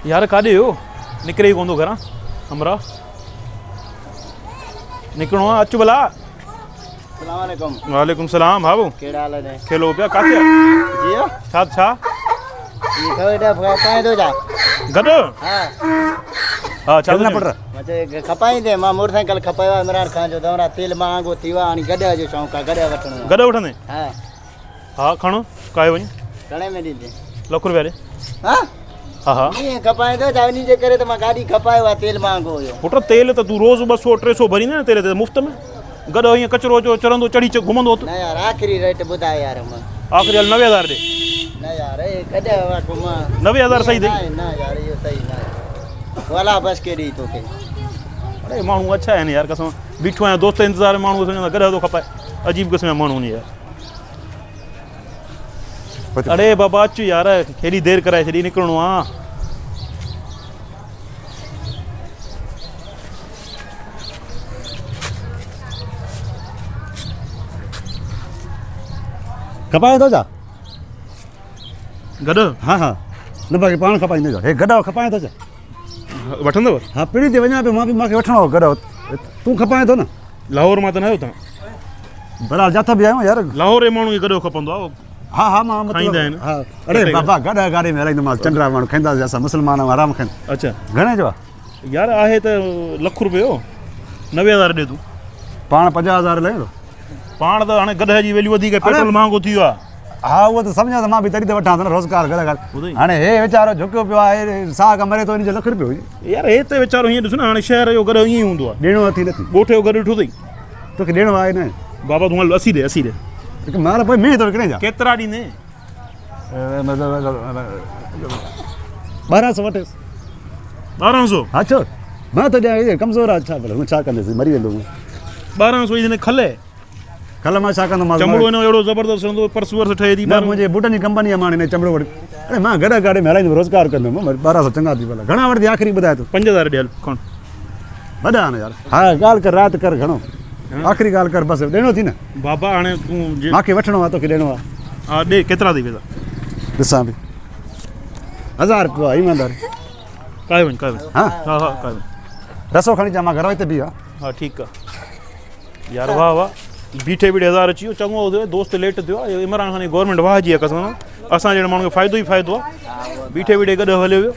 यार काॾे हो निकिरे ई कोन थो घरां हमरा निकिरणो आहे अचु भला। अस्सलाम वालेकुम। वालेकुम सलाम भाऊ कहिड़ा हाल आहिनि? खेलो पिया काथे जी छा छा ये खवेड़ा खपाए दो जा गॾु हां हा छा खेलना पड़ रहा मचे खपाई दे मां मोटरसाइकिल खपायो इमरान खान जो दवरा तेल महांगो थी वियो हाणे गॾ जो शौक़ु आहे गॾ वठणो आहे। गॾु वठंदे हा हा खणो काए वञ घणे में ॾींदे? लख रुपया ॾे हा हा हा ईअं खपाए थो छा उन्ही जे करे त मां गाॾी खपायो आहे तेल महांगो हुयो। पुट तेल त तूं रोज़ 200-300 भरींदे न तेल ते मुफ़्त में गॾु हीअं कचिरो जो चढ़ंदो चढ़ी घुमंदो न यार आख़िरी रेट ॿुधाए यार मां आख़िरी हल 90,000 ॾे न यार गॾ घुमां 90,000 सही ॾे न यार इहो सही न वाला बस के ॾेई तोखे। अरे माण्हू अच्छा आहिनि यार कसम बीठो आहियां दोस्त इंतज़ार में माण्हू सम्झंदा गॾु थो खपाए अजीब क़िस्म जा माण्हू आहिनि यार। अरे बाबा अचु यार हेॾी देरि कराए छॾी निकिरणो आहे। खपाए थो छा? गॾु हाँ हाँ न बाक़ी पाण खपाईंदो जा हे गॾु खपाए थो छा? वठंदव हाँ पीड़ी ते वञा पियो मां बि मूंखे वठिणो हो गॾु तूं खपाए थो न? लाहौर मां त न आहियो तव्हां? बराबर जाथा बि आहियूं यार। लाहौर जे माण्हू खे गॾु खपंदो आहे हाँ हाँ मां खाईंदा आहिनि हाँ अरे बाबा गॾु गाॾी में हलाईंदोमांसि चंडरा माण्हू खाईंदासीं असां मुस्लमान आराम खाईंदा। अच्छा घणे जो आहे? यार आहे त लख रुपयो 90,000 ॾे तूं पाण 50,000 लॻे थो पाण त हाणे गॾ जी वैल्यू वधीक पेट्रोल महांगो थी वियो आहे। हा उहो त सम्झां त मां बि तॾहिं त वठां थो न रोज़गार गॾु ॿुधई। हाणे हे वीचारो झुकियो पियो आहे साह मरे थो इन जो लख रुपयो हुजे यार हे त वीचारो हीअं ॾिस न हाणे शहर जो गॾु ईअं ई हूंदो आहे ॾियणो अथई नथी ॻोठ जो गॾु ॾिठो अथई तोखे ॾियणो आहे न बाबा तूं हल 80 ॾे 80 ॾे हिकु मार पोइ में थो विकिणे जा केतिरा ॾींदे 1200 वठेसि 1200 हा छो मां त ॾियां कमज़ोर आहे छा भले हूं छा कंदुसि मरी वेंदो 1200 हिन खले कल्ह मां छा कंदोमांसि चमड़ो हिन अहिड़ो ज़बरदस्त रहंदो पर्स वर्स ठहे थी न मुंहिंजे बूटनि जी कंपनी आहे मां हिन चमड़ो वठी अरे मां गॾु गाॾी में हलाईंदुमि रोज़गार कंदुमि 1200 चङा थी भला घणा वठंदी आख़िरी ॿुधाए तूं 5000 ॾे हल खण वॾा न यार हा ॻाल्हि कर राति कर घणो आख़िरी ॻाल्हि कर बसि ॾियणो थी न बाबा हाणे तूं मूंखे वठिणो आहे तोखे ॾियणो आहे हा ॾे केतिरा थी पैसा ॾिसां बि 1000 रुपया आहे ईमानदारी काए वञ काए वञ हा हा हा काए वञ रसो खणी अचां मां घर हिते बि आहे हा ठीकु आहे यार वाह वाह बीठे 1000 अची वियो चङो थियो दोस्त लेट थियो आहे इमरान खान जी गवर्नमेंट वाह जी आहे कसम असां जहिड़े माण्हू खे फ़ाइदो ई फ़ाइदो आहे बीठे गॾु हलियो वियो